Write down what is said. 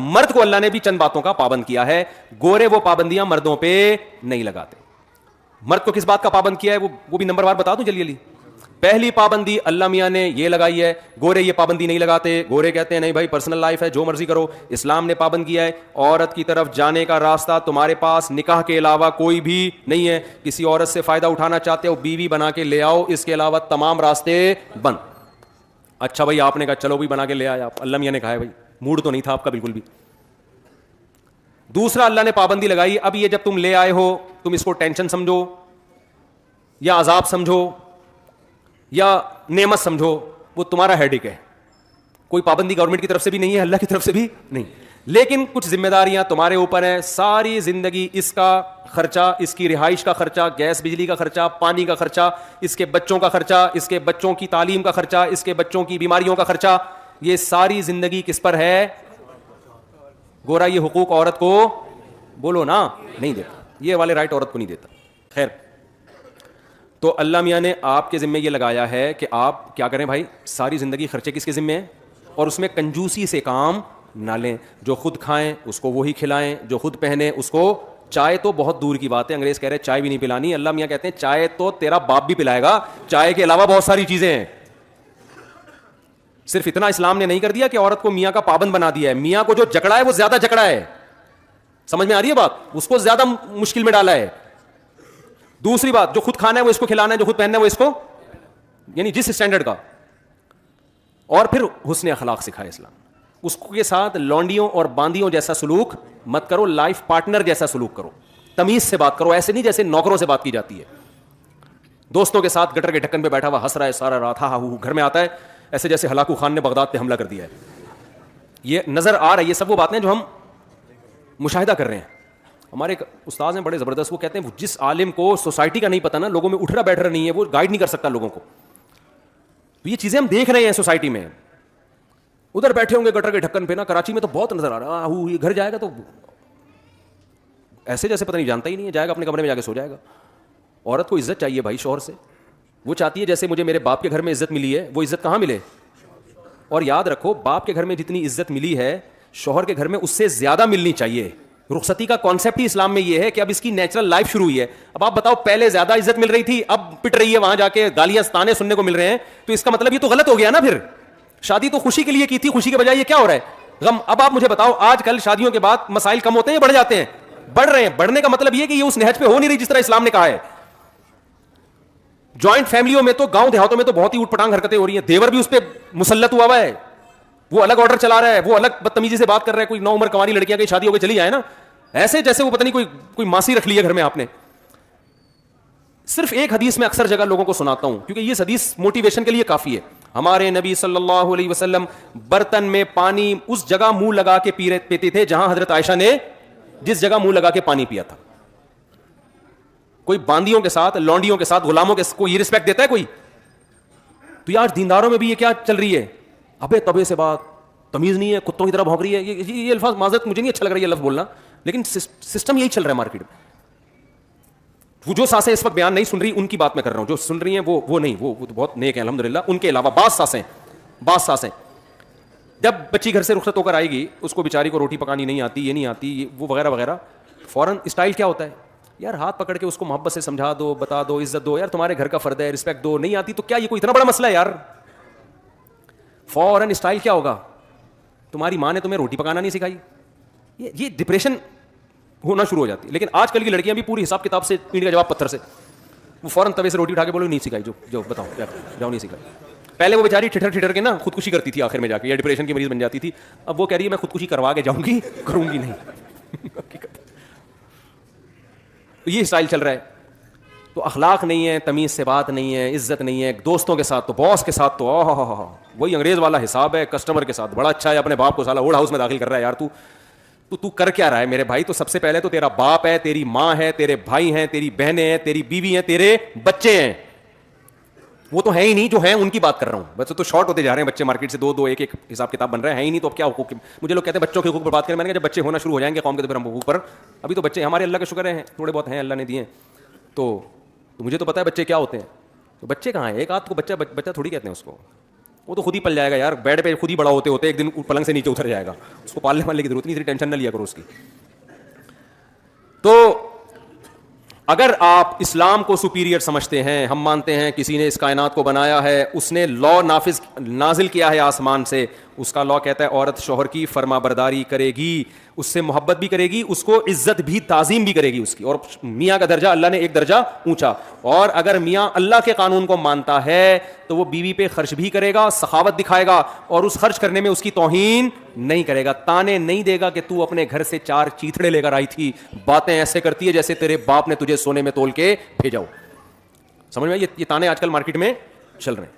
مرد کو اللہ نے بھی چند باتوں کا پابند کیا ہے, گورے وہ پابندیاں مردوں پہ نہیں لگاتے. مرد کو کس بات کا پابند کیا ہے وہ بھی نمبر وار بتا دوں جلدی جلدی. پہلی پابندی اللہ میاں نے یہ لگائی ہے, گورے یہ پابندی نہیں لگاتے. گورے کہتے ہیں نہیں بھائی پرسنل لائف ہے, جو مرضی کرو. اسلام نے پابند کیا ہے عورت کی طرف جانے کا راستہ تمہارے پاس نکاح کے علاوہ کوئی بھی نہیں ہے. کسی عورت سے فائدہ اٹھانا چاہتے ہو بیوی بنا کے لے آؤ, اس کے علاوہ تمام راستے بند. اچھا بھائی آپ نے کہا چلو بھی بنا کے لے آیا آپ, اللہ میاں نے کہا ہے بھائی موڈ تو نہیں تھا آپ کا بالکل بھی. دوسرا اللہ نے پابندی لگائی, اب یہ جب تم لے آئے ہو تم اس کو ٹینشن سمجھو یا عذاب سمجھو یا نعمت سمجھو, وہ تمہارا ہیڈک ہے. کوئی پابندی گورنمنٹ کی طرف سے بھی نہیں ہے, اللہ کی طرف سے بھی نہیں, لیکن کچھ ذمہ داریاں تمہارے اوپر ہیں. ساری زندگی اس کا خرچہ, اس کی رہائش کا خرچہ, گیس بجلی کا خرچہ, پانی کا خرچہ, اس کے بچوں کا خرچہ, اس کے بچوں کی تعلیم کا خرچہ, اس کے بچوں کی بیماریوں کا خرچہ, یہ ساری زندگی کس پر ہے؟ گورا یہ حقوق عورت کو بولو نا نہیں دیتا, یہ والے رائٹ عورت کو نہیں دیتا. خیر, تو اللہ میاں نے آپ کے ذمہ یہ لگایا ہے کہ آپ کیا کریں بھائی, ساری زندگی خرچے کس کے ذمہ ہیں, اور اس میں کنجوسی سے کام نہ لیں. جو خود کھائیں اس کو وہی کھلائیں, جو خود پہنیں اس کو. چائے تو بہت دور کی بات ہے, انگریز کہہ رہے چائے بھی نہیں پلانی, اللہ میاں کہتے ہیں چائے تو تیرا باپ بھی پلائے گا, چائے کے علاوہ بہت ساری چیزیں ہیں. صرف اتنا اسلام نے نہیں کر دیا کہ عورت کو میاں کا پابند بنا دیا ہے, میاں کو جو جکڑا ہے وہ زیادہ جکڑا ہے. سمجھ میں آ رہی ہے بات, اس کو زیادہ مشکل میں ڈالا ہے. دوسری بات, جو خود کھانا ہے وہ اس کو کھلانا ہے, جو خود پہننا ہے وہ اس کو, یعنی جس اسٹینڈرڈ کا. اور پھر حسن اخلاق سکھائے اسلام, اس کے ساتھ لونڈیوں اور باندیوں جیسا سلوک مت کرو, لائف پارٹنر جیسا سلوک کرو, تمیز سے بات کرو, ایسے نہیں جیسے نوکروں سے بات کی جاتی ہے. دوستوں کے ساتھ گٹر کے ڈھکن پہ بیٹھا ہوا ہنس رہا ہے سارا رات, ہاں گھر میں آتا ہے ایسے جیسے ہلاکو خان نے بغداد پہ حملہ کر دیا ہے. یہ نظر آ رہا ہے, یہ سب وہ باتیں جو ہم مشاہدہ کر رہے ہیں. ہمارے ایک استاد ہیں بڑے زبردست, وہ کہتے ہیں جس عالم کو سوسائٹی کا نہیں پتا نا, لوگوں میں اٹھ رہا بیٹھ رہا نہیں ہے, وہ گائیڈ نہیں کر سکتا لوگوں کو. تو یہ چیزیں ہم دیکھ رہے ہیں سوسائٹی میں. ادھر بیٹھے ہوں گے گٹر کے ڈھکن پہ نا, کراچی میں تو بہت نظر آ رہا ہے, یہ گھر جائے گا تو ایسے جیسے پتہ نہیں جانتا ہی نہیں ہے, جائے گا اپنے کمرے میں جا کے سو جائے گا. عورت کو عزت چاہیے بھائی شوہر سے, وہ چاہتی ہے جیسے مجھے میرے باپ کے گھر میں عزت ملی ہے وہ عزت کہاں ملے. اور یاد رکھو باپ کے گھر میں جتنی عزت ملی ہے شوہر کے گھر میں اس سے زیادہ ملنی چاہیے. رخصتی کا کانسیپٹ ہی اسلام میں یہ ہے کہ اب اس کی نیچرل لائف شروع ہوئی ہے. اب آپ بتاؤ, پہلے زیادہ عزت مل رہی تھی, اب پٹ رہی ہے, وہاں جا کے گالیاں تانے سننے کو مل رہے ہیں, تو اس کا مطلب یہ تو غلط ہو گیا نا. پھر شادی تو خوشی کے لیے کی تھی, خوشی کے بجائے یہ کیا ہو رہا ہے, غم. اب آپ مجھے بتاؤ, آج کل شادیوں کے بعد مسائل کم ہوتے ہیں یا بڑھ جاتے ہیں؟ بڑھ رہے ہیں. بڑھنے کا مطلب یہ کہ یہ اس نہج پہ ہو نہیں رہی جس طرح اسلام نے کہا ہے. جوائنٹ فیملیوں میں تو, گاؤں دیہاتوں میں تو بہت ہی اوٹ پٹانگ حرکتیں ہو رہی ہیں, دیور بھی اس پہ مسلط ہوا ہے, وہ الگ آرڈر چلا رہا ہے, وہ الگ بدتمیزی سے بات کر رہا ہے. کوئی نو عمر کنواری لڑکیاں کی شادی ہو کے چلی جائے نا, ایسے جیسے وہ پتہ نہیں کوئی ماسی رکھ لی ہے گھر میں آپ نے. صرف ایک حدیث میں اکثر جگہ لوگوں کو سناتا ہوں کیونکہ یہ حدیث موٹیویشن کے لیے کافی ہے. ہمارے نبی صلی اللہ علیہ وسلم برتن میں پانی اس جگہ منہ لگا کے پیتے تھے جہاں حضرت عائشہ نے جس جگہ منہ لگا کے پانی پیا تھا. کوئی باندیوں کے ساتھ, لونڈیوں کے ساتھ, غلاموں کے کوئی یہ رسپیکٹ دیتا ہے کوئی؟ تو یہ آج دینداروں میں بھی یہ کیا چل رہی ہے, ابے تبے سے بات, تمیز نہیں ہے, کتوں کی طرح بھونک رہی ہے. یہ الفاظ معذرت مجھے نہیں اچھا لگ رہا ہے یہ لفظ بولنا, لیکن سسٹم یہی چل رہا ہے مارکیٹ میں. وہ جو ساسیں اس وقت بیان نہیں سن رہی ان کی بات میں کر رہا ہوں, جو سن رہی ہیں وہ نہیں, وہ تو بہت نیک ہیں الحمدللہ. ان کے علاوہ بعض ساسیں جب بچی گھر سے رخصت ہو کر آئے گی, اس کو بیچاری کو روٹی پکانی نہیں آتی, یہ نہیں آتی, وہ وغیرہ وغیرہ, فوراً اسٹائل کیا ہوتا ہے, یار ہاتھ پکڑ کے اس کو محبت سے سمجھا دو, بتا دو, عزت دو, یار تمہارے گھر کا فرد ہے, رسپیکٹ دو. نہیں آتی تو کیا یہ کوئی اتنا بڑا مسئلہ ہے یار؟ فوراً اسٹائل کیا ہوگا, تمہاری ماں نے تمہیں روٹی پکانا نہیں سکھائی. یہ ڈپریشن ہونا شروع ہو جاتی ہے. لیکن آج کل کی لڑکیاں بھی پوری حساب کتاب سے اینٹ کا جواب پتھر سے, وہ فوراً توے سے روٹی اٹھا کے بولو نہیں سکھائی, جو بتاؤ جاؤ نہیں سکھائی. پہلے وہ بیچاری ٹھٹر کے نا خودکشی کرتی تھی آخر میں جا کے, یا ڈپریشن کی مریض بن جاتی تھی. اب وہ کہہ رہی ہے میں خودکشی کروا کے جاؤں گی, کروں گی نہیں. یہ اسٹائل چل رہا ہے. تو اخلاق نہیں ہے, تمیز سے بات نہیں ہے, عزت نہیں ہے. دوستوں کے ساتھ تو, باس کے ساتھ تو وہی انگریز والا حساب ہے. کسٹمر کے ساتھ بڑا اچھا ہے, اپنے باپ کو سالا ووڈ ہاؤس میں داخل کر رہا ہے. یار تو کر کیا رہا ہے میرے بھائی؟ تو سب سے پہلے تو تیرا باپ ہے, تیری ماں ہے, تیرے بھائی ہیں, تیری بہنیں ہیں, تیری بیوی ہیں, تیرے بچے ہیں. وہ تو ہے ہی نہیں, جو ہیں ان کی بات کر رہا ہوں. بس تو شارٹ ہوتے جا رہے ہیں بچے مارکیٹ سے, دو ایک حساب کتاب بن رہے ہیں ہی نہیں. تو اب کیا حقوق؟ مجھے لوگ کہتے ہیں بچوں کے حقوق پر بات کریں. میں نے کہا جب بچے ہونا شروع ہو جائیں گے قوم کے تو پھر ہم حقوق پر. ابھی تو بچے ہمارے اللہ کا شکر ہیں, تھوڑے بہت ہیں اللہ نے دیے. تو مجھے تو پتا ہے بچے کیا ہوتے ہیں. تو بچے کہاں ہیں؟ ایک آدھ کو بچہ تھوڑی کہتے ہیں اس کو. وہ تو خود ہی پل جائے گا یار, بیڈ پہ خود ہی بڑا ہوتے ہوتے ایک دن پلنگ سے نیچے اتر جائے گا, اس کو پالنے والنے کی ضرورت نہیں, اتنی ٹینشن نہ لیا کرو اس کی. تو اگر آپ اسلام کو سپیریئر سمجھتے ہیں, ہم مانتے ہیں کسی نے اس کائنات کو بنایا ہے, اس نے لا نازل کیا ہے آسمان سے, اس کا لا کہتا ہے عورت شوہر کی فرما برداری کرے گی, اس سے محبت بھی کرے گی, اس کو عزت بھی تعظیم بھی کرے گی اس کی, اور میاں کا درجہ اللہ نے ایک درجہ اونچا. اور اگر میاں اللہ کے قانون کو مانتا ہے تو وہ بیوی پہ خرچ بھی کرے گا, سخاوت دکھائے گا, اور اس خرچ کرنے میں اس کی توہین نہیں کرے گا, تانے نہیں دے گا کہ تو اپنے گھر سے 4 چیتھڑے لے کر آئی تھی, باتیں ایسے کرتی ہے جیسے تیرے باپ نے تجھے سونے میں تول کے بھیجا ہو. سمجھ میں یہ تانے آج کل مارکیٹ میں چل رہے ہیں.